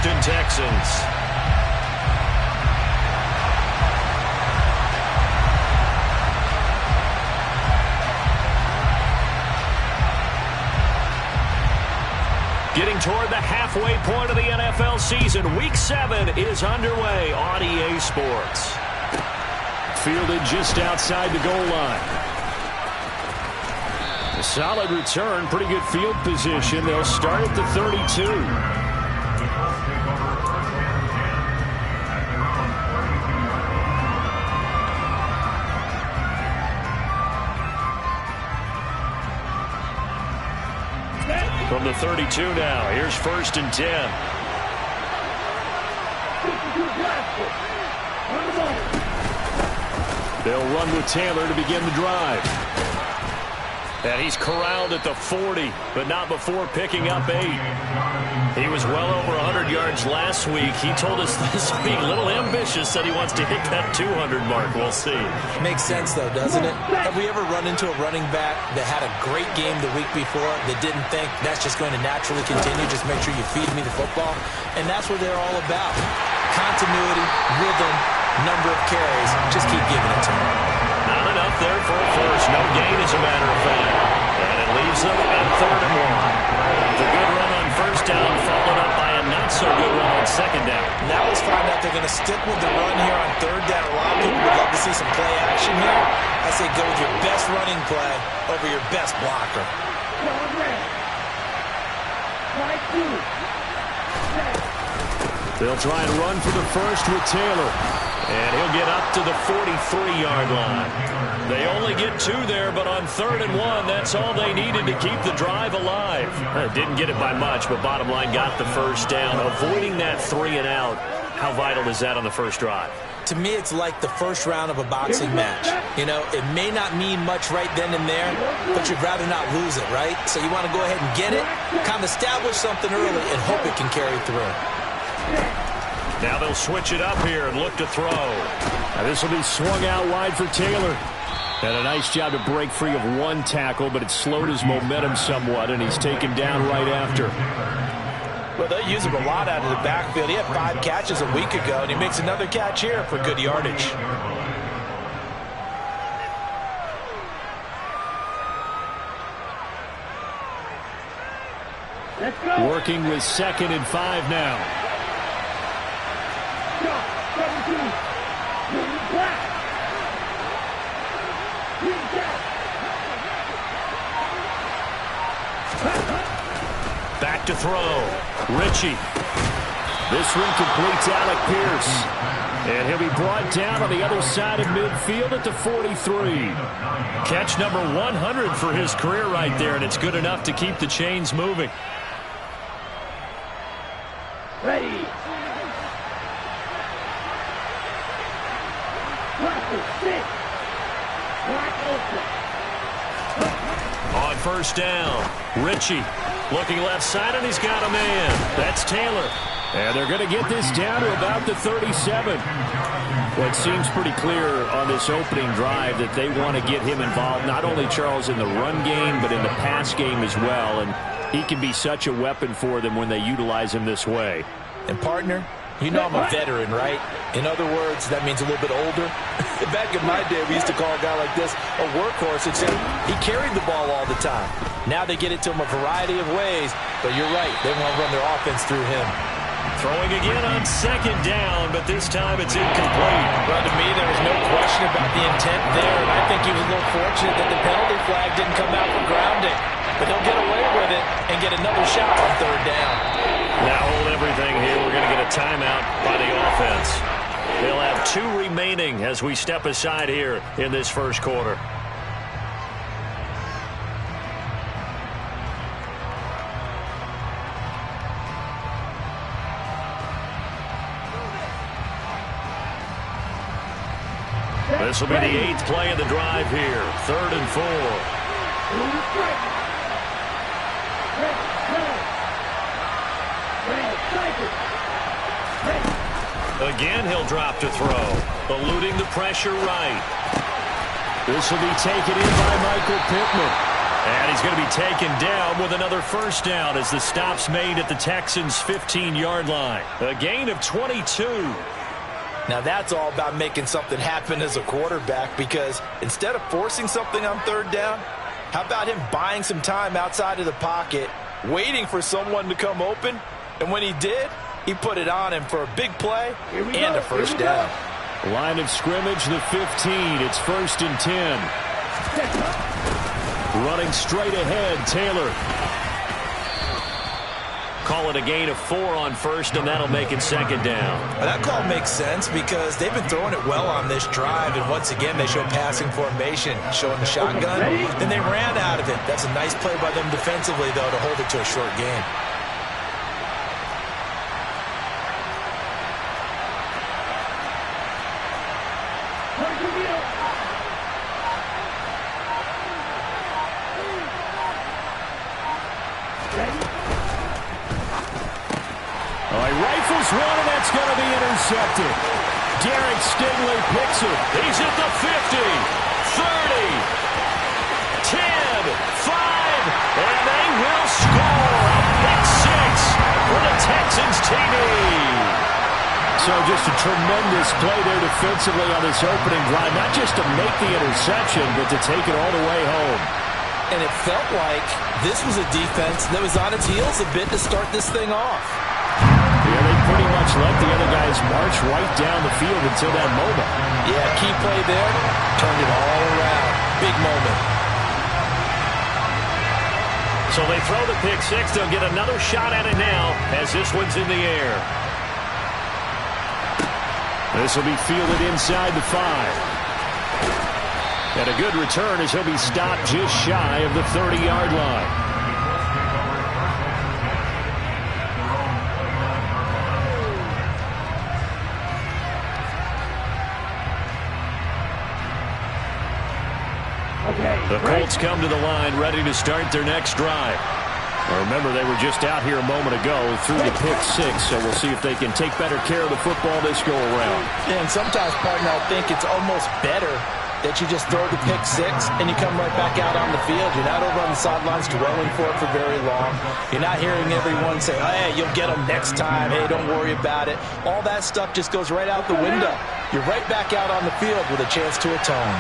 and Texans. Getting toward the halfway point of the NFL season. Week 7 is underway on EA Sports. Fielded just outside the goal line. A solid return, pretty good field position. They'll start at the 32. From the 32 now, here's 1st and 10. They'll run with Taylor to begin the drive. And he's corralled at the 40, but not before picking up 8. He was well over 100 yards last week. He told us this week, a little ambitious, said he wants to hit that 200 mark. We'll see. Makes sense, though, doesn't it? Have we ever run into a running back that had a great game the week before that didn't think that's just going to naturally continue? Just make sure you feed me the football. And that's what they're all about. Continuity, rhythm, number of carries. Just keep giving it to them. Not enough there for a first. No gain, as a matter of fact. And it leaves them at 3rd and 1. The good run on 1st down followed up by a not-so-good run on 2nd down. Now let's find out they're going to stick with the run here on 3rd down. A lot of people would love to see some play action here. I say go with your best running play over your best blocker. They'll try and run for the first with Taylor. And he'll get up to the 43-yard line. They only get 2 there, but on 3rd and 1, that's all they needed to keep the drive alive. Didn't get it by much, but bottom line got the first down. Avoiding that 3 and out, how vital is that on the first drive? To me, it's like the first round of a boxing match. You know, it may not mean much right then and there, but you'd rather not lose it, right? So you want to go ahead and get it, kind of establish something early, and hope it can carry through. Now they'll switch it up here and look to throw. Now this will be swung out wide for Taylor. And a nice job to break free of 1 tackle, but it slowed his momentum somewhat, and he's taken down right after. Well, they use him a lot out of the backfield. He had 5 catches a week ago, and he makes another catch here for good yardage. Working with 2nd and 5 now. Back to throw. Ritchie. This one completes Alec Pierce. And he'll be brought down on the other side of midfield at the 43. Catch number 100 for his career right there, and it's good enough to keep the chains moving. Ready. On 1st down, Ritchie looking left side, and he's got a man. That's Taylor. And they're going to get this down to about the 37. Well, it seems pretty clear on this opening drive that they want to get him involved, not only, Charles, in the run game, but in the pass game as well. And he can be such a weapon for them when they utilize him this way. And, partner, you know I'm a veteran, right? In other words, that means a little bit older. Back in my day, we used to call a guy like this a workhorse, except he carried the ball all the time. Now they get it to him a variety of ways, but you're right. They want to run their offense through him. Throwing again on 2nd down, but this time it's incomplete. Well, to me, there was no question about the intent there, and I think he was a little fortunate that the penalty flag didn't come out for grounding. But they'll get away with it and get another shot on 3rd down. Now hold everything here. We're going to get a timeout by the offense. They'll have 2 remaining as we step aside here in this first quarter. This will be the 8th play of the drive here. 3rd and 4. Again, he'll drop to throw. Eluding the pressure right. This will be taken in by Michael Pittman. And he's going to be taken down with another first down as the stop's made at the Texans' 15-yard line. A gain of 22. Now that's all about making something happen as a quarterback, because instead of forcing something on third down, how about him buying some time outside of the pocket, waiting for someone to come open, and when he did, he put it on him for a big play and a first down. Line of scrimmage, the 15. It's 1st and 10. Running straight ahead, Taylor. Call it a gain of 4 on first, and that'll make it 2nd down. Well, that call makes sense because they've been throwing it well on this drive, and once again they show passing formation, showing the shotgun. Then they ran out of it. That's a nice play by them defensively, though, to hold it to a short game. Rifles one, and that's going to be intercepted. Derek Stingley picks it. He's at the 50, 30, 10, 5, and they will score a pick 6 for the Texans TV. So just a tremendous play there defensively on this opening drive, not just to make the interception, but to take it all the way home. And it felt like this was a defense that was on its heels a bit to start this thing off. Yeah, they pretty much let the other guys march right down the field until that moment. Yeah, key play there, turned it all around. Big moment. So they throw the pick 6. They'll get another shot at it now as this one's in the air. This will be fielded inside the 5. And a good return as he'll be stopped just shy of the 30-yard line. The Colts come to the line ready to start their next drive. Now remember, they were just out here a moment ago through the pick 6, so we'll see if they can take better care of the football this go-around. Yeah, and sometimes, partner, I think it's almost better that you just throw the pick 6 and you come right back out on the field. You're not over on the sidelines dwelling for it for very long. You're not hearing everyone say, oh, hey, you'll get them next time. Hey, don't worry about it. All that stuff just goes right out the window. You're right back out on the field with a chance to atone.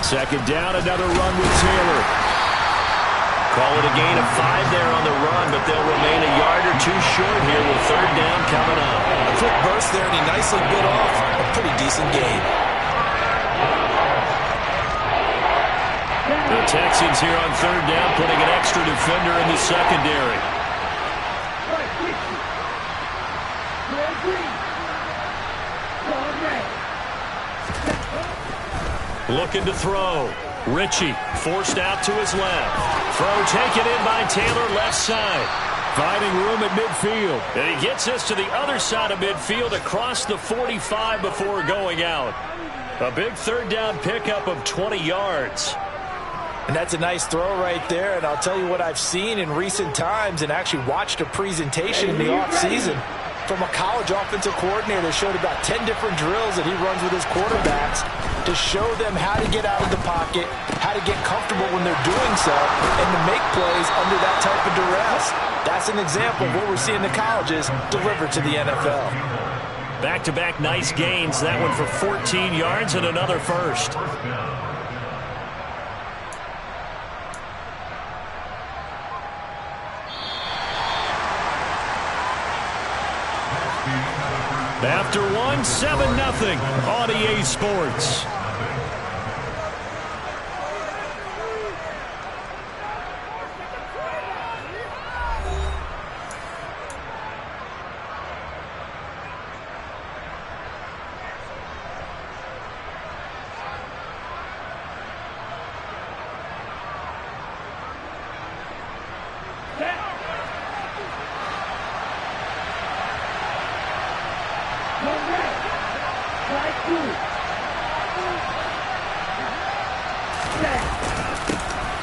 2nd down, another run with Taylor. Call it a gain of 5 there on the run, but they'll remain a yard or 2 short here with 3rd down coming up. A quick burst there, and he nicely bit off a pretty decent gain. The Texans here on 3rd down, putting an extra defender in the secondary. Looking to throw. Ritchie forced out to his left. Throw taken in by Taylor, left side. Finding room at midfield. And he gets us to the other side of midfield across the 45 before going out. A big 3rd down pickup of 20 yards. And that's a nice throw right there. And I'll tell you what I've seen in recent times and actually watched a presentation in the offseason from a college offensive coordinator that showed about 10 different drills that he runs with his quarterbacks to show them how to get out of the pocket, how to get comfortable when they're doing so, and to make plays under that type of duress. That's an example of what we're seeing the colleges deliver to the NFL. Back-to-back nice gains. That one for 14 yards and another first. After 1, 7-0 on EA Sports.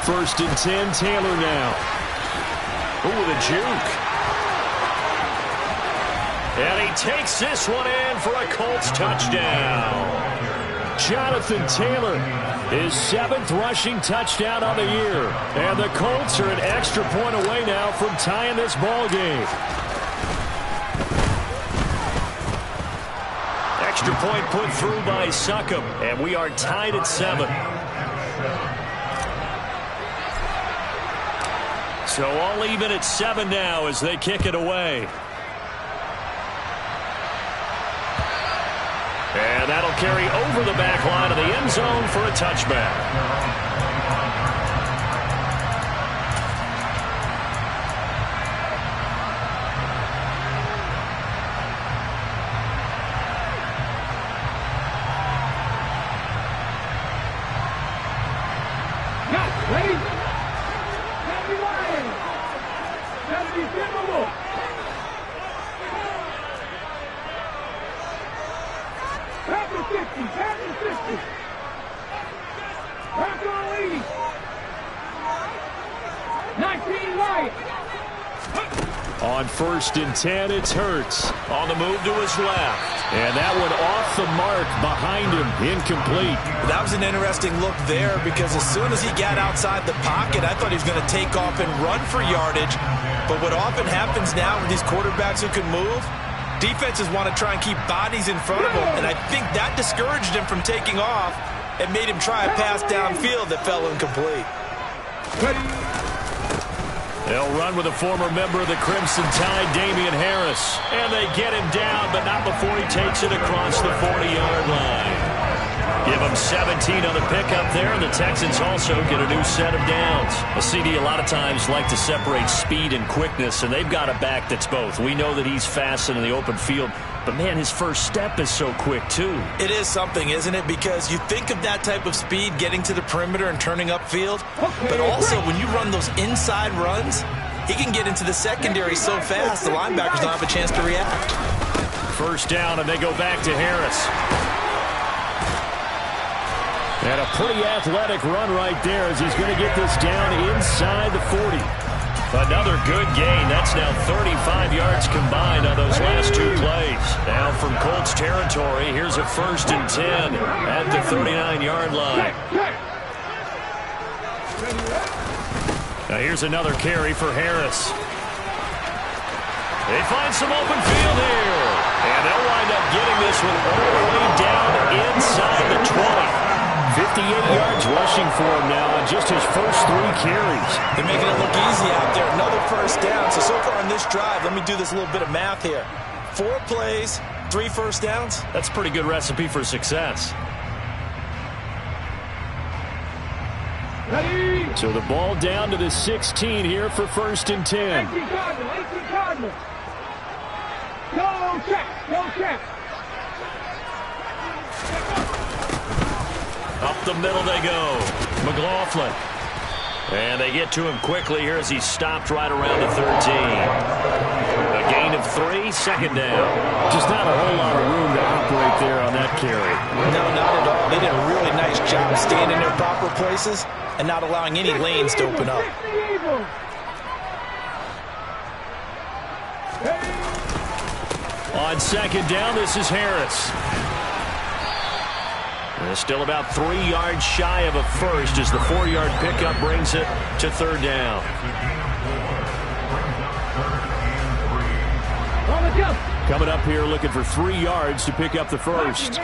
First and 10, Taylor now. Ooh, with a juke. And he takes this one in for a Colts touchdown. Jonathan Taylor, his 7th rushing touchdown on the year. And the Colts are an extra point away now from tying this ball game. Extra point put through by Succop, and we are tied at 7. So all even at 7 now as they kick it away. And that'll carry over the back line of the end zone for a touchback. On 1st and 10, it's Hurts. On the move to his left. And that one off the mark behind him. Incomplete. That was an interesting look there because as soon as he got outside the pocket, I thought he was going to take off and run for yardage. But what often happens now with these quarterbacks who can move, defenses want to try and keep bodies in front of them. And I think that discouraged him from taking off and made him try a pass downfield that fell incomplete. They'll run with a former member of the Crimson Tide, Damian Harris. And they get him down, but not before he takes it across the 40-yard line. Give them 17 on the pickup there, and the Texans also get a new set of downs. A CD a lot of times like to separate speed and quickness, and they've got a back that's both. We know that he's fast in the open field, but, man, his first step is so quick, too. It is something, isn't it? Because you think of that type of speed getting to the perimeter and turning upfield, but also when you run those inside runs, he can get into the secondary so fast the linebackers don't have a chance to react. First down, and they go back to Harris. And a pretty athletic run right there as he's going to get this down inside the 40. Another good gain. That's now 35 yards combined on those last 2 plays. Now from Colts territory, here's a 1st and 10 at the 39-yard line. Now here's another carry for Harris. They find some open field here. And they'll wind up getting this one all the way down inside the 20. 58 yards rushing for him now on just his first 3 carries. They're making it look easy out there. Another first down. So far on this drive, let me do this little bit of math here. 4 plays, 3 first downs. That's a pretty good recipe for success. Ready. So the ball down to the 16 here for 1st and 10. 18 Cardinals. Go check. Up the middle they go. McLaughlin. And they get to him quickly here as he's stopped right around the 13. A gain of 3, 2nd down. Just not a whole lot of room to operate there on that carry. No, not at all. They did a really nice job staying in their proper places and not allowing any lanes to open up. On 2nd down, this is Harris. And still about 3 yards shy of a first as the 4-yard pickup brings it to 3rd down. Coming up here looking for 3 yards to pick up the first.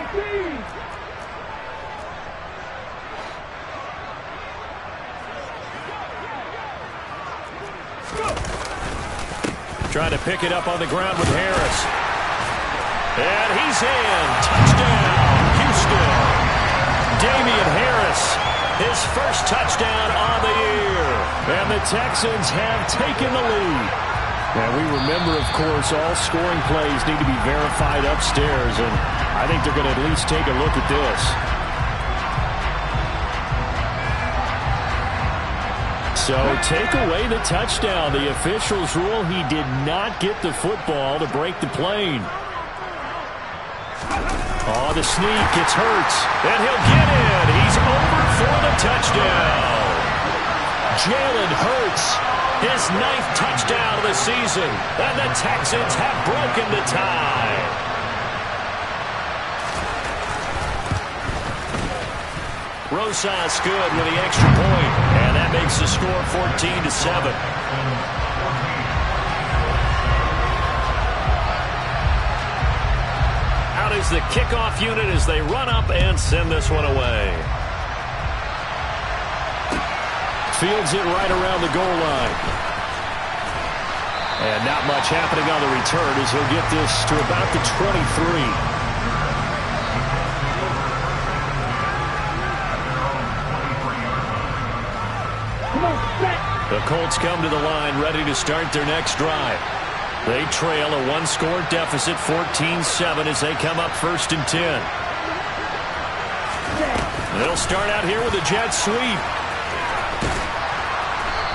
Trying to pick it up on the ground with Harris. And he's in. Touchdown, Houston. Damian Harris, his first touchdown on the year. And the Texans have taken the lead. And we remember, of course, all scoring plays need to be verified upstairs. And I think they're going to at least take a look at this. So take away the touchdown. The officials rule he did not get the football to break the plane. Oh, the sneak. It's Hurts. And he'll get it. He's over for the touchdown. Jalen Hurts, his 9th touchdown of the season. And the Texans have broken the tie. Rosas good with the extra point, and that makes the score 14-7. Out is the kickoff unit as they run up and send this one away. Fields it right around the goal line. And not much happening on the return as he'll get this to about the 23. The Colts come to the line ready to start their next drive. They trail a 1-score deficit, 14-7, as they come up 1st and 10. They'll start out here with a jet sweep.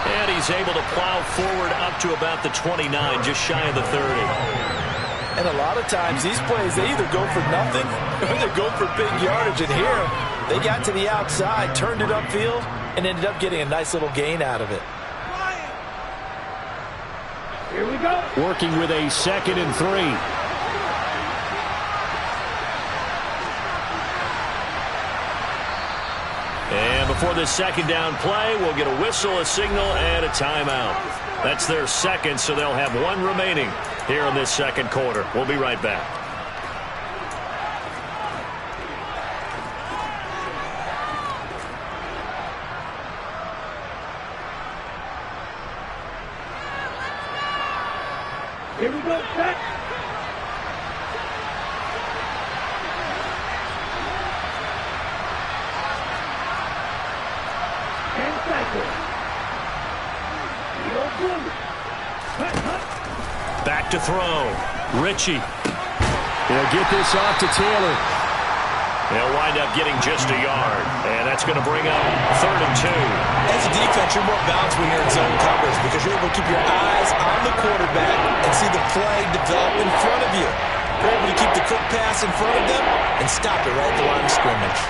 And he's able to plow forward up to about the 29, just shy of the 30. And a lot of times these plays, they either go for nothing or they go for big yardage. And here, they got to the outside, turned it upfield, and ended up getting a nice little gain out of it. Here we go. Working with a 2nd and 3. And before this 2nd down play, we'll get a whistle, a signal, and a timeout. That's their 2nd, so they'll have 1 remaining here in this 2nd quarter. We'll be right back. Here we go, set. And cycle. Back to throw. Ritchie. They'll get this off to Taylor. They'll wind up getting just a yard. And that's going to bring up 3rd and 2. As a defense, you're more balanced when you're in zone coverage because you're able to keep your eyes on the quarterback and see the play develop in front of you. You're able to keep the quick pass in front of them and stop it right at the line of scrimmage.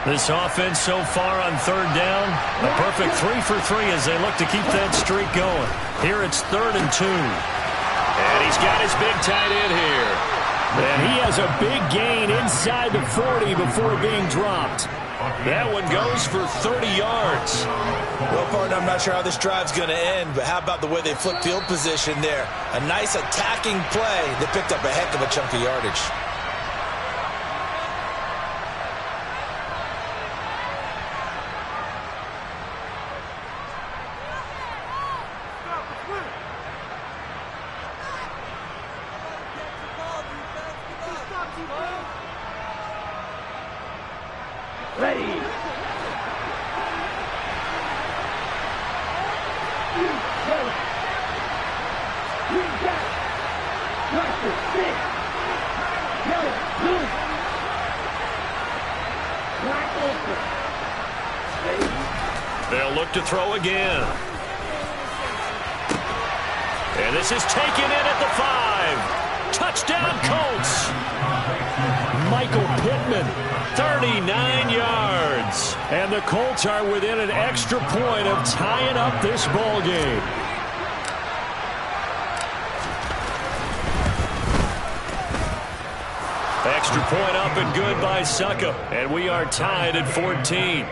This offense so far on 3rd down, a perfect 3 for 3 as they look to keep that streak going. Here it's 3rd and 2. And he's got his big tight end here. And he has a big gain inside the 40 before being dropped. That one goes for 30 yards. Well, partner, I'm not sure how this drive's going to end, but how about the way they flip field position there? A nice attacking play that picked up a heck of a chunk of yardage. Ready. They'll look to throw again. And this is taken in at the 5. Touchdown, Colts. Michael Pittman, 39 yards. And the Colts are within an extra point of tying up this ball game. Extra point up and good by Succa. And we are tied at 14.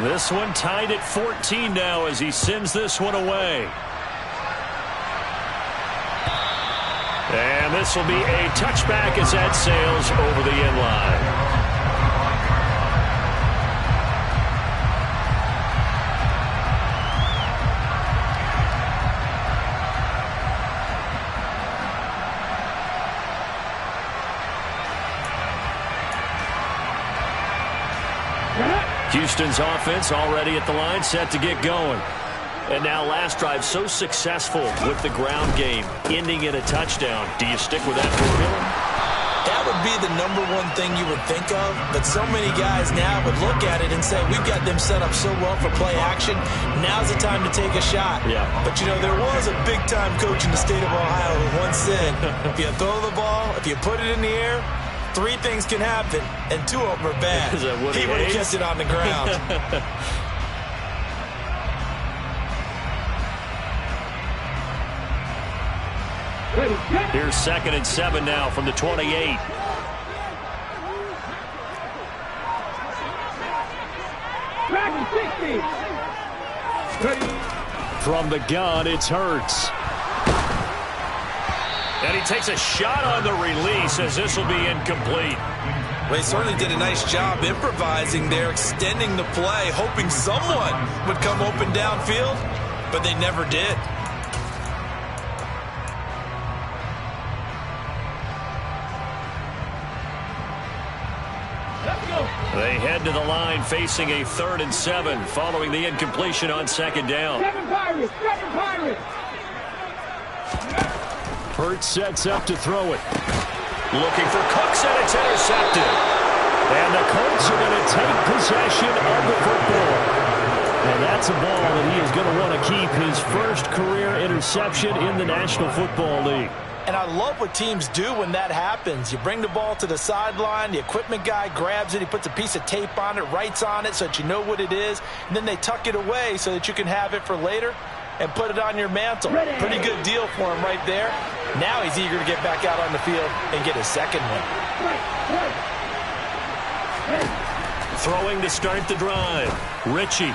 This one tied at 14 now as he sends this one away. And this will be a touchback as that sails over the end line. Houston's offense already at the line, set to get going. And now last drive so successful with the ground game, ending in a touchdown. Do you stick with that formula? That would would be the #1 thing you would think of, but so many guys now would look at it and say, we've got them set up so well for play action. Now's the time to take a shot. Yeah. But, you know, there was a big-time coach in the state of Ohio who once said, if you throw the ball, if you put it in the air, 3 things can happen, and 2 of them are bad. He would have kept it on the ground. Here's 2nd and 7 now from the 28. Back in 60. From the gun, it's Hurts. And he takes a shot on the release as this will be incomplete. Well, he certainly did a nice job improvising there, extending the play, hoping someone would come open downfield, but they never did. They head to the line facing a 3rd and 7 following the incompletion on 2nd down. 7 Pirates, 7 Pirates. Hurts sets up to throw it. Looking for Cooks, and it's intercepted. And the Colts are going to take possession of the football. And that's a ball that he is going to want to keep, his first career interception in the National Football League. And I love what teams do when that happens. You bring the ball to the sideline, the equipment guy grabs it, he puts a piece of tape on it, writes on it so that you know what it is, and then they tuck it away so that you can have it for later and put it on your mantle. Pretty good deal for him right there. Now he's eager to get back out on the field and get his 2nd one. Throwing to start the drive. Ritchie.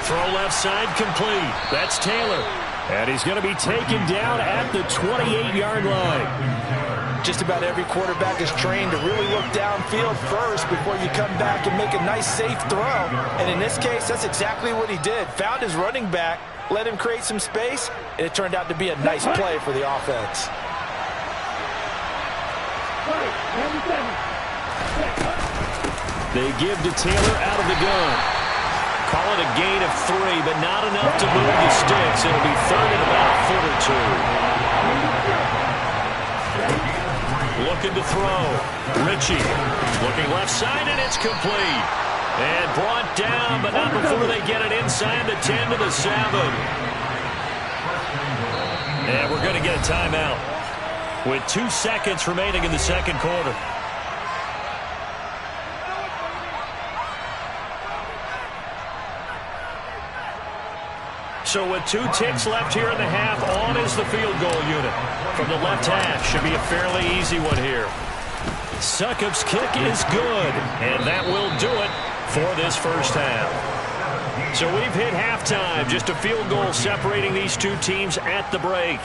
Throw left side complete. That's Taylor. And he's going to be taken down at the 28-yard line. Just about every quarterback is trained to really look downfield first before you come back and make a nice, safe throw. And in this case, that's exactly what he did. Found his running back, let him create some space, and it turned out to be a nice play for the offense. They give to Taylor out of the gun. Call it a gain of 3, but not enough to move the sticks. It'll be 3rd and about a foot or 2. Looking to throw. Ritchie looking left side, and it's complete. And brought down, but not before they get it inside the 10 to the 7. And we're going to get a timeout with 2 seconds remaining in the 2nd quarter. So with 2 ticks left here in the half, on is the field goal unit. From the left half, should be a fairly easy one here. Succop's kick is good, and that will do it for this first half. So we've hit halftime, just a field goal separating these 2 teams at the break.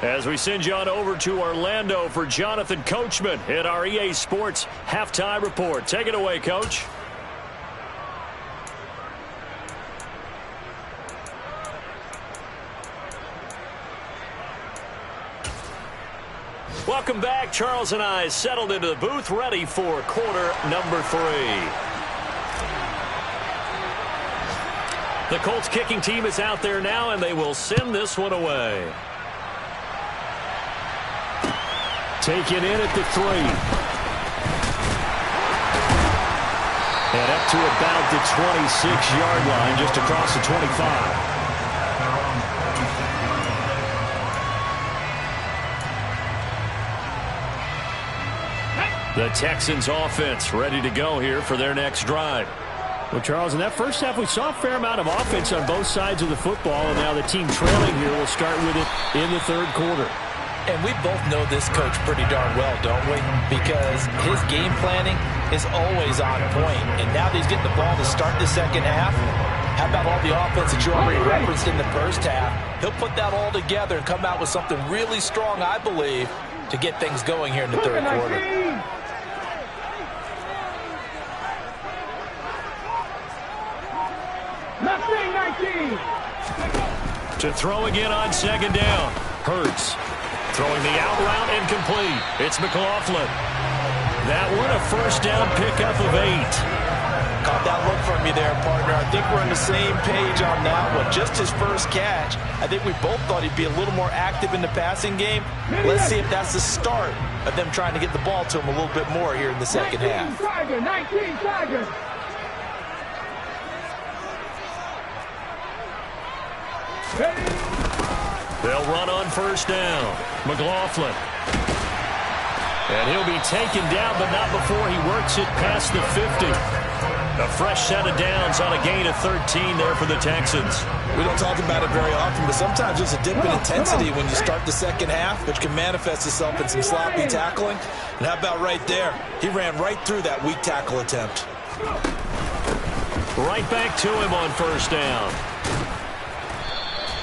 As we send you on over to Orlando for Jonathan Coachman in our EA Sports Halftime Report. Take it away, Coach. Welcome back. Charles and I settled into the booth, ready for quarter number 3. The Colts kicking team is out there now, and they will send this one away. Taken in at the 3. And up to about the 26-yard line, just across the 25. The Texans offense ready to go here for their next drive. Well, Charles, in that first half, we saw a fair amount of offense on both sides of the football, and now the team trailing here will start with it in the 3rd quarter. And we both know this coach pretty darn well, don't we? Because his game planning is always on point. And now that he's getting the ball to start the 2nd half, how about all the offense that you already referenced in the first half? He'll put that all together and come out with something really strong, I believe, to get things going here in the 3rd quarter. To throw again on 2nd down. Hurts throwing the out route incomplete. It's McLaughlin. That one a first down pickup of 8. Caught that look from you there, partner. I think we're on the same page on that one. Just his first catch. I think we both thought he'd be a little more active in the passing game. Let's see if that's the start of them trying to get the ball to him a little bit more here in the second half. 19 Tigers. They'll run on first down. McLaughlin. And he'll be taken down, but not before he works it past the 50. A fresh set of downs on a gain of 13 there for the Texans. We don't talk about it very often, but sometimes there's a dip in intensity when you start the second half, which can manifest itself in some sloppy tackling. And how about right there? He ran right through that weak tackle attempt. Right back to him on first down.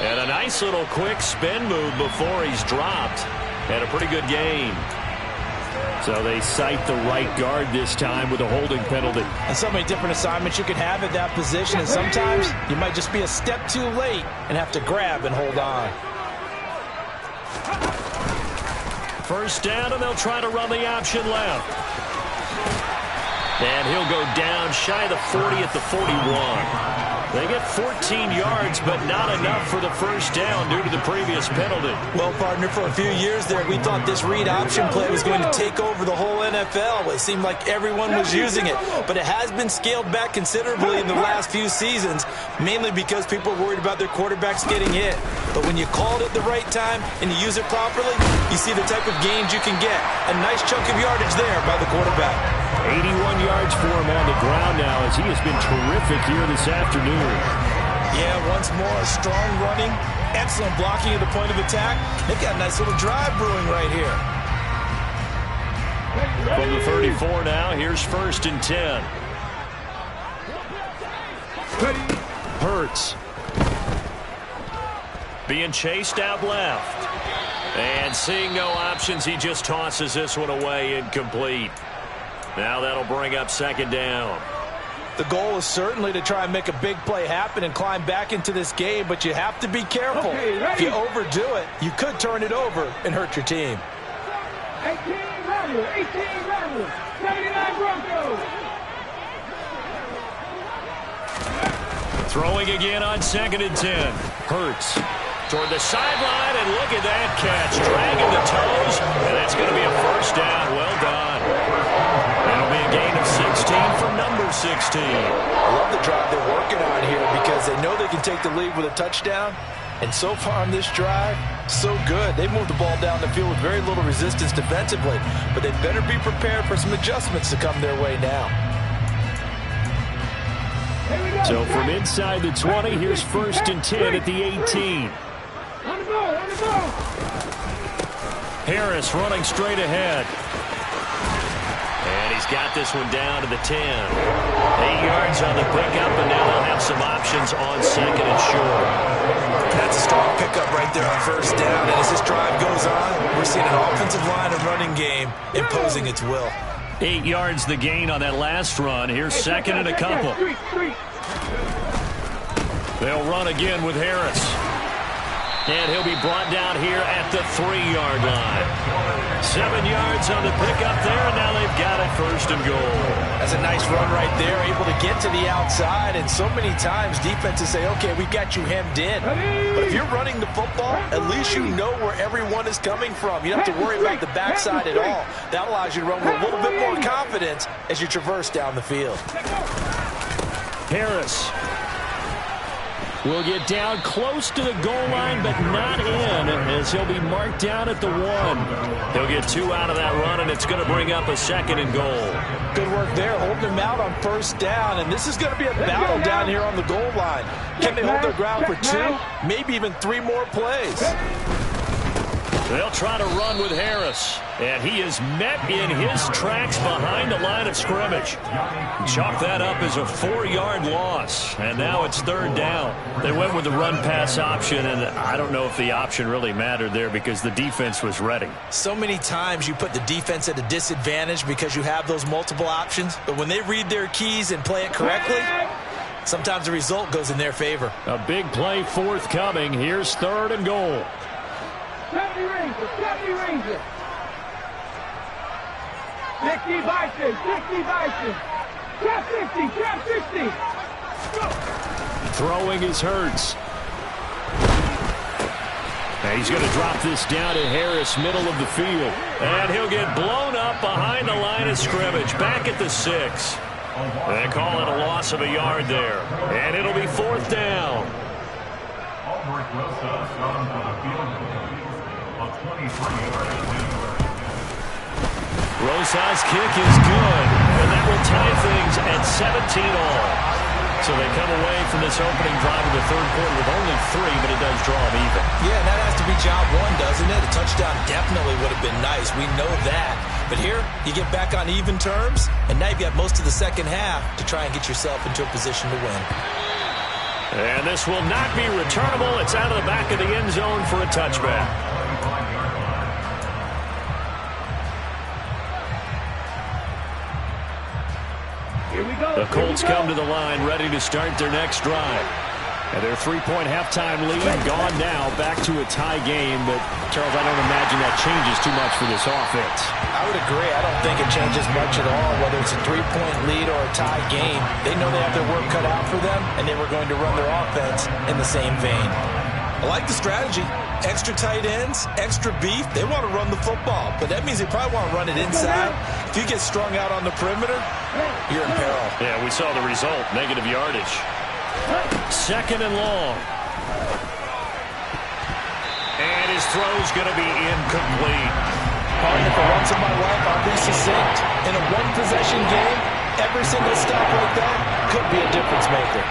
And a nice little quick spin move before he's dropped. And a pretty good gain. So they cite the right guard this time with a holding penalty. And so many different assignments you can have at that position. And sometimes you might just be a step too late and have to grab and hold on. First down, and they'll try to run the option left. And he'll go down shy of the 40 at the 41. They get 14 yards, but not enough for the first down due to the previous penalty. Well, partner, for a few years there, we thought this read option play was going to take over the whole NFL. It seemed like everyone was using it, but it has been scaled back considerably in the last few seasons, mainly because people are worried about their quarterbacks getting hit. But when you call it at the right time and you use it properly, you see the type of gains you can get. A nice chunk of yardage there by the quarterback. 81 yards for him on the ground now as he has been terrific here this afternoon. Yeah, once more, strong running, excellent blocking at the point of attack. They've got a nice little drive brewing right here. From the 34 now, here's first and 10. Hurts. Being chased out left. And seeing no options, he just tosses this one away, incomplete. Now that'll bring up second down. The goal is certainly to try and make a big play happen and climb back into this game, but you have to be careful. If you overdo it, you could turn it over and hurt your team. 18 Rebels, 79 Broncos. Throwing again on second and 10. Hurts toward the sideline, and look at that catch. Dragging the toes, and that's going to be a first down. Well done. That'll be a gain of 16 for number 16. I love the drive they're working on here because they know they can take the lead with a touchdown. And so far on this drive, so good. They moved the ball down the field with very little resistance defensively. But they better be prepared for some adjustments to come their way now. So from inside the 20, here's first and 10 at the 18. On the ball. Harris running straight ahead. And he's got this one down to the 10. 8 yards on the pickup, and now they'll have some options on second and short. That's a strong pickup right there on first down. And as this drive goes on, we're seeing an offensive line and running game imposing its will. 8 yards the gain on that last run. Here's second and a couple. They'll run again with Harris. And he'll be brought down here at the 3-yard line. 7 yards on the pickup there, and now they've got it first and goal. That's a nice run right there, able to get to the outside. And so many times defenses say, okay, we got you hemmed in. But if you're running the football, at least you know where everyone is coming from. You don't have to worry about the backside at all. That allows you to run with a little bit more confidence as you traverse down the field. Harris will get down close to the goal line, but not in, as he'll be marked down at the 1. He'll get 2 out of that run, and it's going to bring up a second and goal. Good work there, holding them out on first down, and this is going to be a battle down here on the goal line. Can they hold their ground for 2, maybe even 3 more plays? They'll try to run with Harris, and he is met in his tracks behind the line of scrimmage. Chalk that up as a 4-yard loss, and now it's third down. They went with the run-pass option, and I don't know if the option really mattered there because the defense was ready. So many times you put the defense at a disadvantage because you have those multiple options, but when they read their keys and play it correctly, sometimes the result goes in their favor. A big play forthcoming. Here's third and goal. 70 Rangers. 60 Bison. Trap 60, trap 60. Throwing is Hurts. And he's going to drop this down to Harris, middle of the field. And he'll get blown up behind the line of scrimmage, back at the 6. They call it a loss of a yard there. And it'll be 4th down. Rosa's kick is good, and that will tie things at 17 all. So they come away from this opening drive of the third quarter with only 3, but it does draw them even. Yeah, and that has to be job one, doesn't it? A touchdown definitely would have been nice. We know that. But here, you get back on even terms, and now you've got most of the second half to try and get yourself into a position to win. And this will not be returnable. It's out of the back of the end zone for a touchback. Here we go. The Colts come to the line, ready to start their next drive. And their 3-point halftime lead gone now, back to a tie game. But, Charles, I don't imagine that changes too much for this offense. I would agree. I don't think it changes much at all, whether it's a 3-point lead or a tie game. They know they have their work cut out for them, and they were going to run their offense in the same vein. I like the strategy. Extra tight ends, extra beef. They want to run the football, but that means they probably want to run it inside. If you get strung out on the perimeter, you're in peril. Yeah, we saw the result, negative yardage. 2nd and long. And his throw's going to be incomplete. Partner, for once in my life, I'll be succinct. In a one-possession game, every single stop like that could be a difference maker.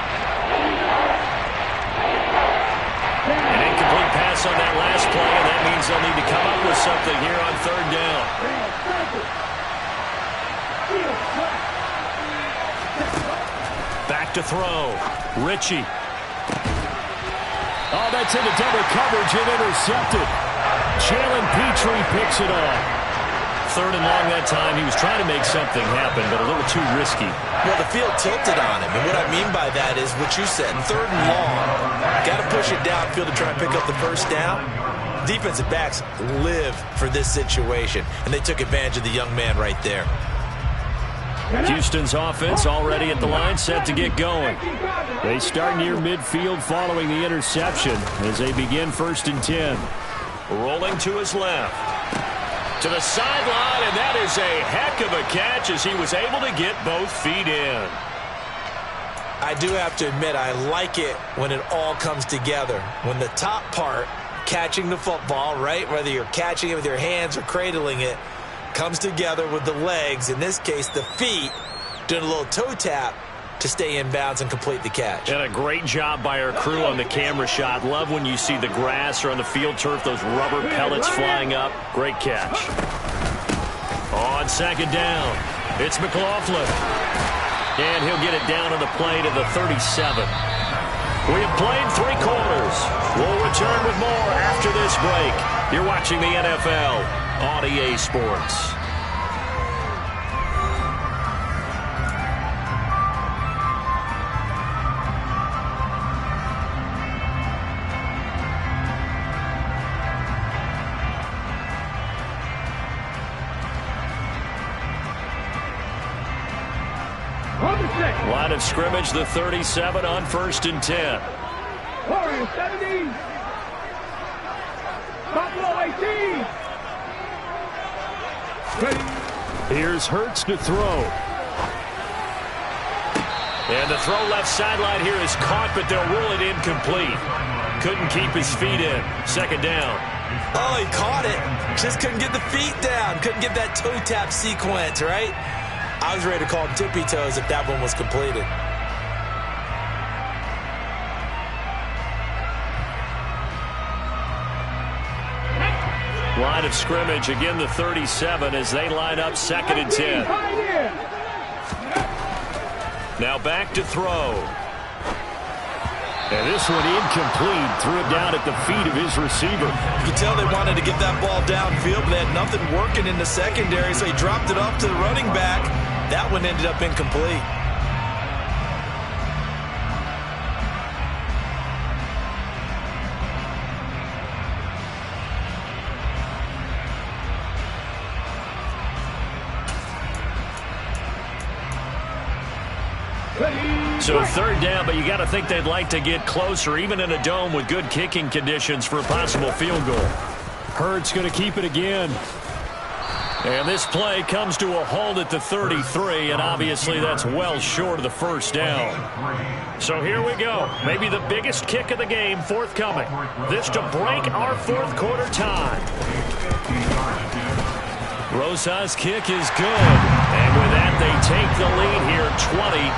An incomplete pass on that last play, and that means they'll need to come up with something here on 3rd down. Back to throw. Ritchie. Oh, that's into double coverage and intercepted. Jalen Petrie picks it off. 3rd and long that time. He was trying to make something happen, but a little too risky. Well, the field tilted on him, and what I mean by that is what you said. 3rd and long. Got to push it downfield to try and pick up the first down. Defensive backs live for this situation, and they took advantage of the young man right there. Houston's offense already at the line, set to get going. They start near midfield following the interception as they begin 1st and 10. Rolling to his left. To the sideline, and that is a heck of a catch as he was able to get both feet in. I do have to admit, I like it when it all comes together. When the top part, catching the football, right, whether you're catching it with your hands or cradling it, comes together with the legs, in this case the feet, doing a little toe tap to stay in bounds and complete the catch. And a great job by our crew on the camera shot. Love when you see the grass or on the field turf, those rubber pellets flying up. Great catch. On 2nd down, it's McLaughlin. And he'll get it down on the play to the 37. We have played 3 quarters. We'll return with more after this break. You're watching the NFL on EA Sports. Line of scrimmage, the 37 on 1st and 10. Warriors 70. Buffalo 18. Ready. Here's Hurts to throw. And the throw left sideline here is caught, but they'll rule it incomplete. Couldn't keep his feet in. 2nd down. Oh, he caught it. Just couldn't get the feet down. Couldn't get that toe tap sequence, right? I was ready to call him tippy toes if that one was completed. Line of scrimmage, again the 37 as they line up 2nd and 10. Now back to throw. And this one incomplete. Threw it down at the feet of his receiver. You can tell they wanted to get that ball downfield, but they had nothing working in the secondary, so he dropped it off to the running back. That one ended up incomplete. So third down, but you got to think they'd like to get closer, even in a dome with good kicking conditions for a possible field goal. Hurts going to keep it again. And this play comes to a halt at the 33, and obviously that's well short of the first down. So here we go. Maybe the biggest kick of the game forthcoming. This to break our fourth quarter tie. Rosa's kick is good. And with that, they take the lead here 20-17.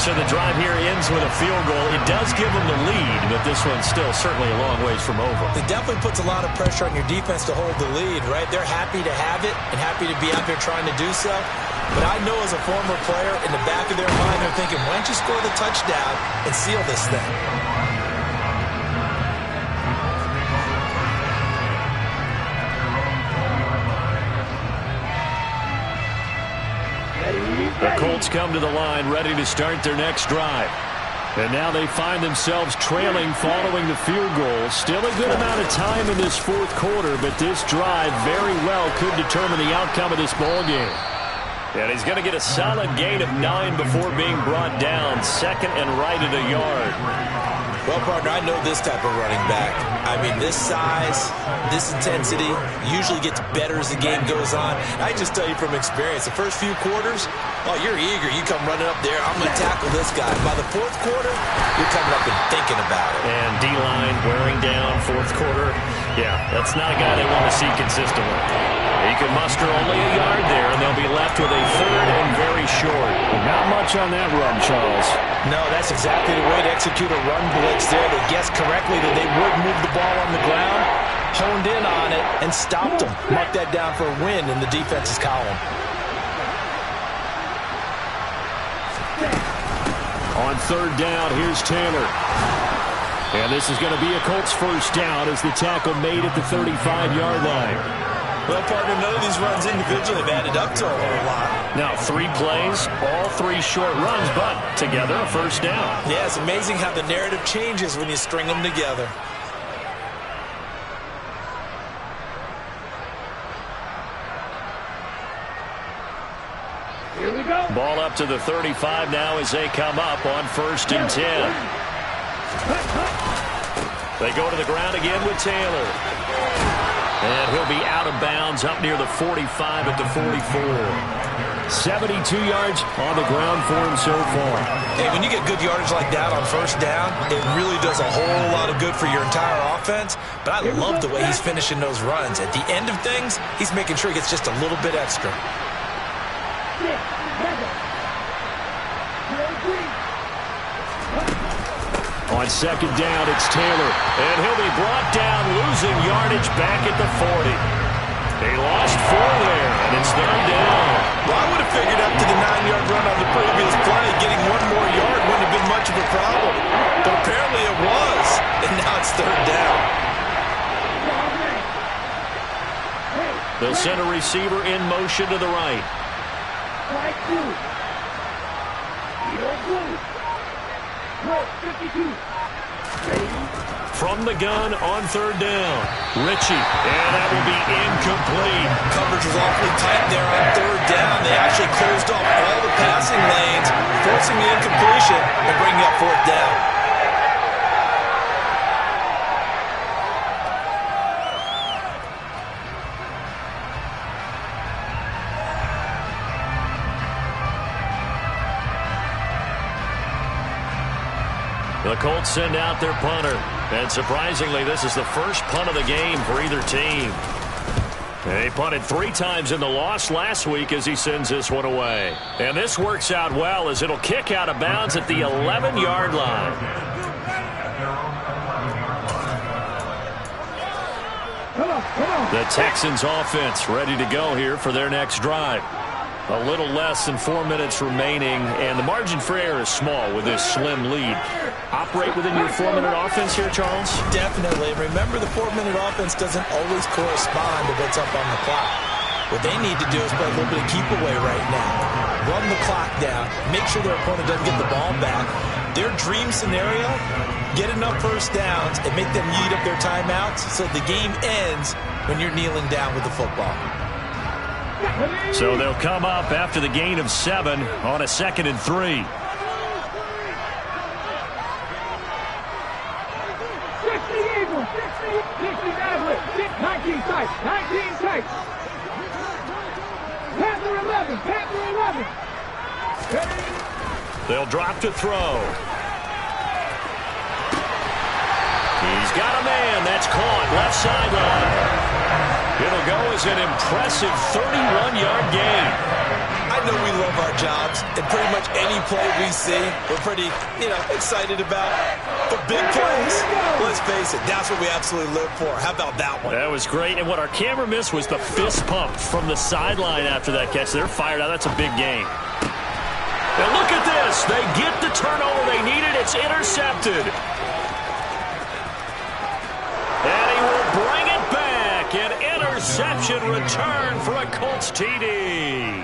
So the drive here ends with a field goal. It does give them the lead, but this one's still certainly a long ways from over. It definitely puts a lot of pressure on your defense to hold the lead, right? They're happy to have it and happy to be out there trying to do so. But I know as a former player, in the back of their mind, they're thinking, why don't you score the touchdown and seal this thing? The Colts come to the line ready to start their next drive. And now they find themselves trailing following the field goal. Still a good amount of time in this fourth quarter, but this drive very well could determine the outcome of this ball game. And he's going to get a solid gain of 9 before being brought down. Second and right at a yard. Well, partner, I know this type of running back. I mean, this size, this intensity usually gets better as the game goes on. I just tell you from experience, the first few quarters, oh, you're eager. You come running up there, I'm going to tackle this guy. By the fourth quarter, you're coming up and thinking about it. And D-line wearing down fourth quarter. Yeah, that's not a guy they want to see consistently. He can muster only a yard there, and they'll be left with a third and very short. Not much on that run, Charles. No, that's exactly the way to execute a run blitz there. They guessed correctly that they would move the ball on the ground, honed in on it, and stopped them. Mark that down for a win in the defense's column. On third down, here's Taylor. And this is going to be a Colts first down as the tackle made at the 35-yard line. Well, partner, none of these runs individually have added up to a whole lot. Now, 3 plays, all 3 short runs, but together a first down. Yeah, it's amazing how the narrative changes when you string them together. Here we go. Ball up to the 35 now as they come up on 1st and 10. They go to the ground again with Taylor. And he'll be out of bounds up near the 45 at the 44. 72 yards on the ground for him so far. Hey, when you get good yardage like that on first down, it really does a whole lot of good for your entire offense. But I love the way he's finishing those runs. At the end of things, he's making sure he gets just a little bit extra. On second down, it's Taylor. And he'll be brought down, losing yardage back at the 40. They lost 4 there, and it's third down. Well, I would have figured up to the 9-yard run on the previous play. Getting 1 more yard wouldn't have been much of a problem. But apparently it was. And now it's third down. They'll send a receiver in motion to the right. From the gun on third down, Ritchie, and that will be incomplete. Coverage was awfully tight there on third down. They actually closed off all the passing lanes, forcing the incompletion and bringing up fourth down. The Colts send out their punter. And surprisingly, this is the first punt of the game for either team. They punted 3 times in the loss last week as he sends this one away. And this works out well as it'll kick out of bounds at the 11-yard line. The Texans offense ready to go here for their next drive. A little less than 4 minutes remaining, and the margin for error is small with this slim lead. Operate within your 4-minute offense here, Charles? Definitely. Remember, the 4-minute offense doesn't always correspond to what's up on the clock. What they need to do is play a little bit of keep away right now. Run the clock down. Make sure their opponent doesn't get the ball back. Their dream scenario, get enough first downs and make them eat up their timeouts so the game ends when you're kneeling down with the football. So they'll come up after the gain of 7 on a 2nd and 3. 19 tight. 19 tight. Panther 11. Panther 11. They'll drop to throw. He's got a man. That's caught. Left sideline. It'll go as an impressive 31-yard gain. I know we love our jobs, and pretty much any play we see, we're pretty, excited about. But big plays, let's face it, that's what we absolutely live for. How about that one? That was great, and what our camera missed was the fist pump from the sideline after that catch. They're fired out. That's a big gain. And look at this. They get the turnover they needed. It's intercepted. And he will bring it back. An interception return for a Colts TD.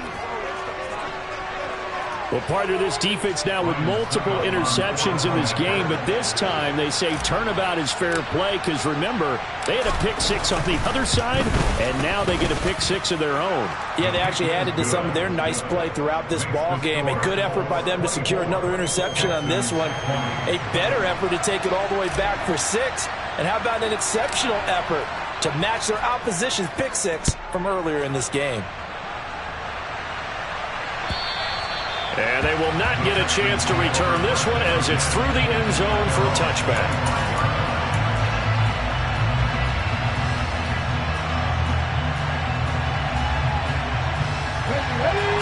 Well, partner, this defense now with multiple interceptions in this game, but this time they say turnabout is fair play because, remember, they had a pick 6 on the other side, and now they get a pick 6 of their own. Yeah, they actually added to some of their nice play throughout this ball game. A good effort by them to secure another interception on this one. A better effort to take it all the way back for 6. And how about an exceptional effort to match their opposition's pick 6 from earlier in this game? And they will not get a chance to return this one as it's through the end zone for a touchback.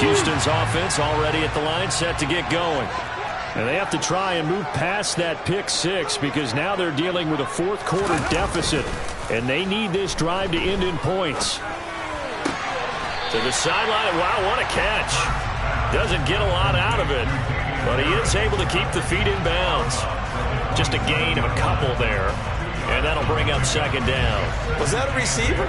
Houston's offense already at the line, set to get going. And they have to try and move past that pick 6 because now they're dealing with a fourth-quarter deficit, and they need this drive to end in points. To the sideline. Wow, what a catch. Doesn't get a lot out of it, but he is able to keep the feet in bounds. Just a gain of a couple there, and that'll bring up 2nd down. Was that a receiver?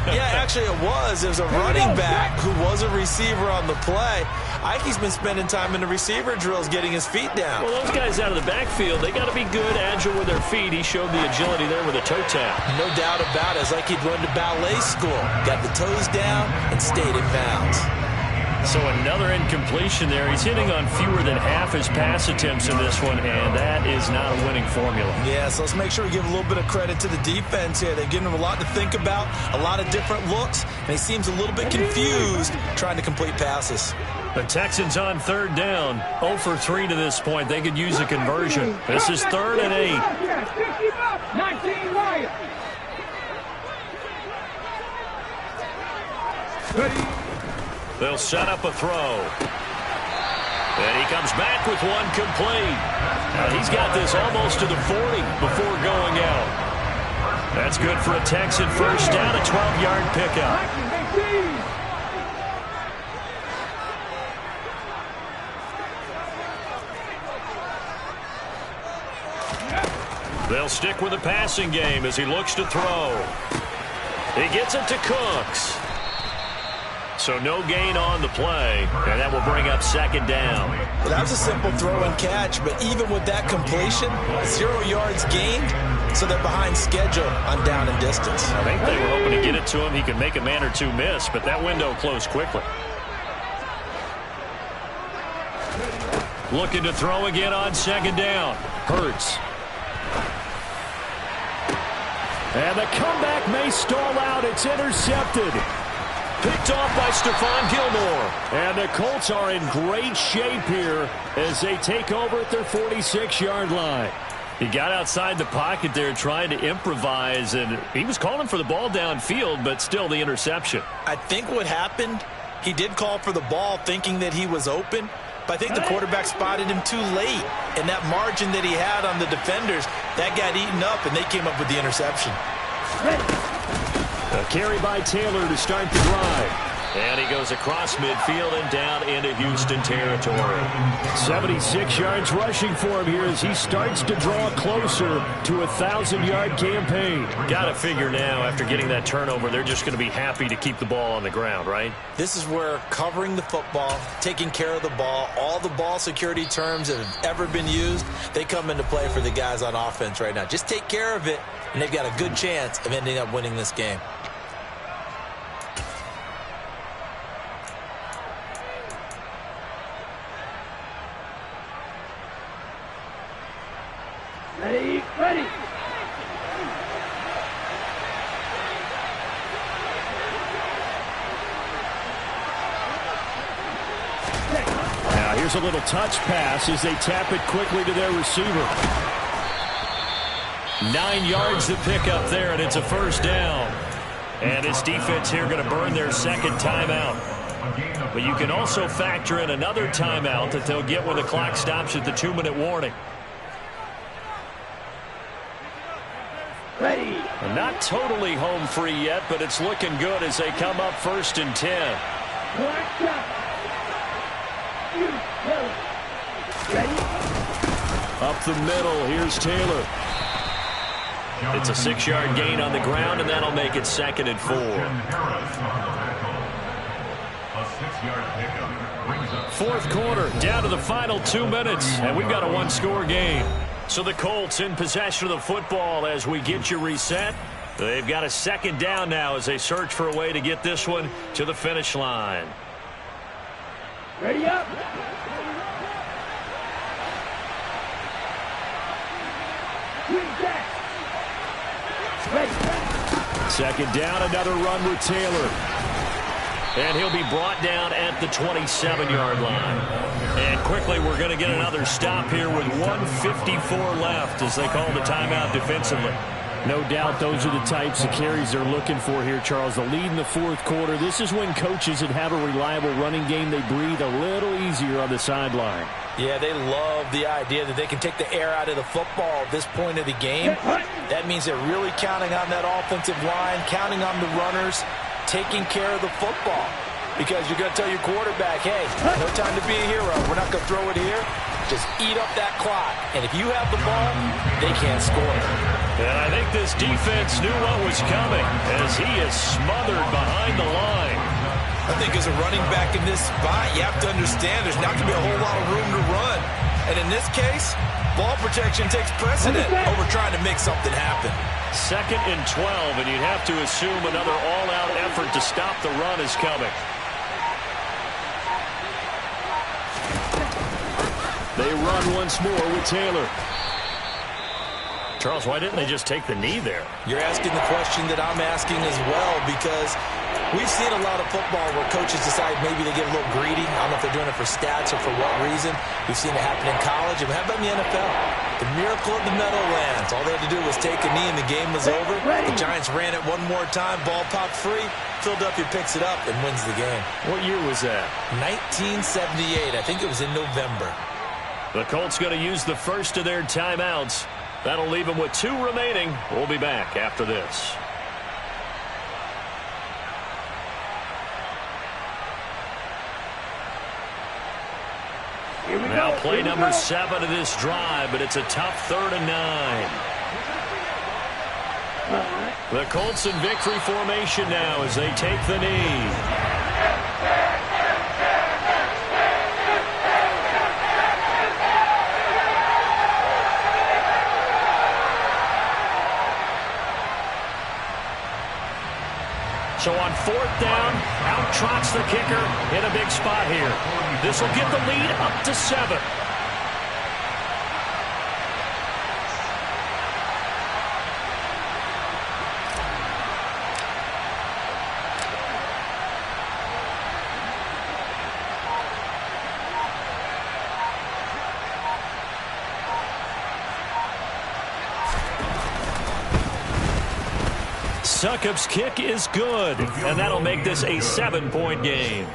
Yeah, actually it was. It was a running back who was a receiver on the play. Ike's been spending time in the receiver drills getting his feet down. Well, those guys out of the backfield, they got to be good, agile with their feet. He showed the agility there with a toe tap. No doubt about it. It's like he'd run to ballet school. Got the toes down and stayed in bounds. So another incompletion there. He's hitting on fewer than half his pass attempts in this one, and that is not a winning formula. Yeah, so let's make sure we give a little bit of credit to the defense here. They've given him a lot to think about, a lot of different looks, and he seems a little bit confused trying to complete passes. The Texans on 3rd down, 0 for 3 to this point. They could use a conversion. This is 3rd and 8. 19 Lions. They'll set up a throw. And he comes back with one complete. Now he's got this almost to the 40 before going out. That's good for a Texan first down, a 12-yard pickup. They'll stick with the passing game as he looks to throw. He gets it to Cooks. So no gain on the play, and that will bring up 2nd down. Well, that was a simple throw and catch, but even with that completion, 0 yards gained, so they're behind schedule on down and distance. I think they were hoping to get it to him. He could make a man or two miss, but that window closed quickly. Looking to throw again on 2nd down. Hurts. And the comeback may stall out. It's intercepted. Picked off by Stephon Gilmore. And the Colts are in great shape here as they take over at their 46-yard line. He got outside the pocket there trying to improvise, and he was calling for the ball downfield, but still the interception. I think what happened, he did call for the ball thinking that he was open, but I think the quarterback spotted him too late. And that margin that he had on the defenders, that got eaten up, and they came up with the interception. A carry by Taylor to start the drive. And he goes across midfield and down into Houston territory. 76 yards rushing for him here as he starts to draw closer to a 1,000-yard campaign. Got to figure now, after getting that turnover, they're just going to be happy to keep the ball on the ground, right? This is where covering the football, taking care of the ball, all the ball security terms that have ever been used, they come into play for the guys on offense right now. Just take care of it, and they've got a good chance of ending up winning this game. Ready, ready. Now here's a little touch pass as they tap it quickly to their receiver. 9 yards to pick up there, and it's a first down. And this defense here going to burn their second timeout. But you can also factor in another timeout that they'll get when the clock stops at the 2-minute warning. Ready. And not totally home free yet, but it's looking good as they come up 1st and 10. Black shot. Ready. Up the middle, here's Taylor. It's a 6-yard gain on the ground, and that'll make it 2nd and 4. Fourth quarter, down to the final 2 minutes, and we've got a one-score game. So the Colts in possession of the football as we get you reset. They've got a second down now as they search for a way to get this one to the finish line. Ready up. Second down, another run with Taylor. And he'll be brought down at the 27-yard line. And quickly, we're going to get another stop here with 1:54 left as they call the timeout defensively. No doubt those are the types of carries they're looking for here, Charles. The lead in the fourth quarter. This is when coaches that have a reliable running game, they breathe a little easier on the sideline. Yeah, they love the idea that they can take the air out of the football at this point of the game. That means they're really counting on that offensive line, counting on the runners, taking care of the football. Because you're going to tell your quarterback, hey, no time to be a hero. We're not going to throw it here. Just eat up that clock. And if you have the ball, they can't score. And I think this defense knew what was coming as he is smothered behind the line. I think as a running back in this spot, you have to understand there's not going to be a whole lot of room to run. And in this case, ball protection takes precedent over trying to make something happen. 2nd and 12, and you'd have to assume another all-out effort to stop the run is coming. They run once more with Taylor. Charles, why didn't they just take the knee there? You're asking the question that I'm asking as well, because we've seen a lot of football where coaches decide maybe they get a little greedy. I don't know if they're doing it for stats or for what reason. We've seen it happen in college. And how about in the NFL? The miracle of the Meadowlands. All they had to do was take a knee and the game was over. The Giants ran it one more time. Ball popped free. Philadelphia picks it up and wins the game. What year was that? 1978. I think it was in November. The Colts going to use the first of their timeouts. That'll leave them with 2 remaining. We'll be back after this. Now play number 7 of this drive, but it's a tough 3rd and 9. The Colts in victory formation now as they take the knee. So on 4th down, out trots the kicker in a big spot here. This will get the lead up to 7. Succop's kick is good, and that'll make this a 7-point game.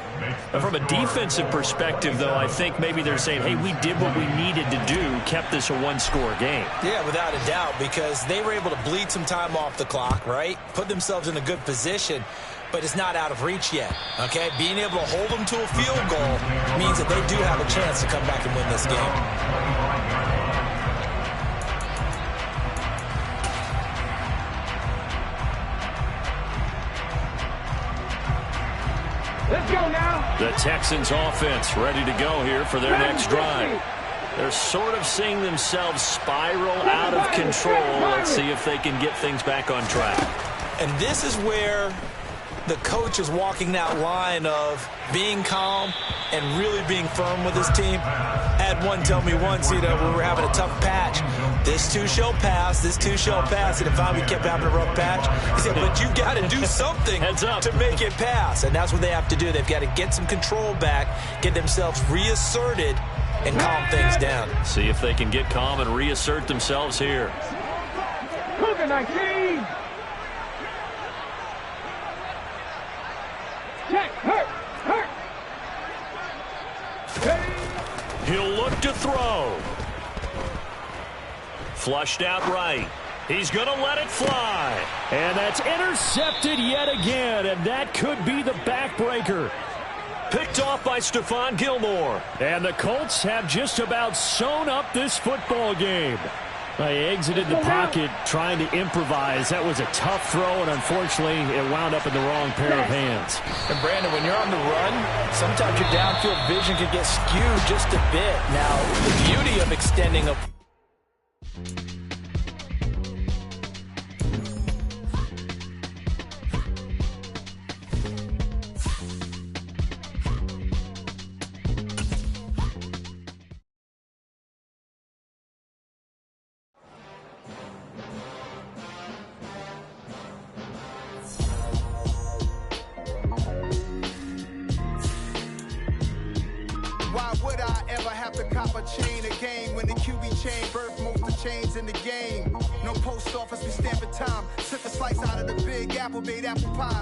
And from a defensive perspective, though, I think maybe they're saying, hey, we did what we needed to do, kept this a one-score game. Yeah, without a doubt, because they were able to bleed some time off the clock, right? Put themselves in a good position, but it's not out of reach yet, okay? Being able to hold them to a field goal means that they do have a chance to come back and win this game. Let's go now. The Texans offense ready to go here for their next drive. They're sort of seeing themselves spiral out of control. Let's see if they can get things back on track. And this is where The coach is walking that line of being calm and really being firm with his team. I had one tell me once, when we were having a tough patch, this too shall pass, this too shall pass. And if we kept having a rough patch, he said, but you got to do something to make it pass. And that's what they have to do. They've got to get some control back, get themselves reasserted, and calm things down. See if they can get calm and reassert themselves here. Cougar 19. Check. Hurt. He'll look to throw. Flushed out right. He's going to let it fly. And that's intercepted yet again, and that could be the backbreaker. Picked off by Stephon Gilmore. And the Colts have just about sewn up this football game. They exited the pocket trying to improvise. That was a tough throw, and unfortunately, it wound up in the wrong pair of hands. And, Brandon, when you're on the run, sometimes your downfield vision can get skewed just a bit. Now, the beauty of extending a... Why would I ever have to cop a chain again when the QB chain birthed most of the chains in the game? No post office, we stamping time. Took a slice out of the big apple, made apple pie.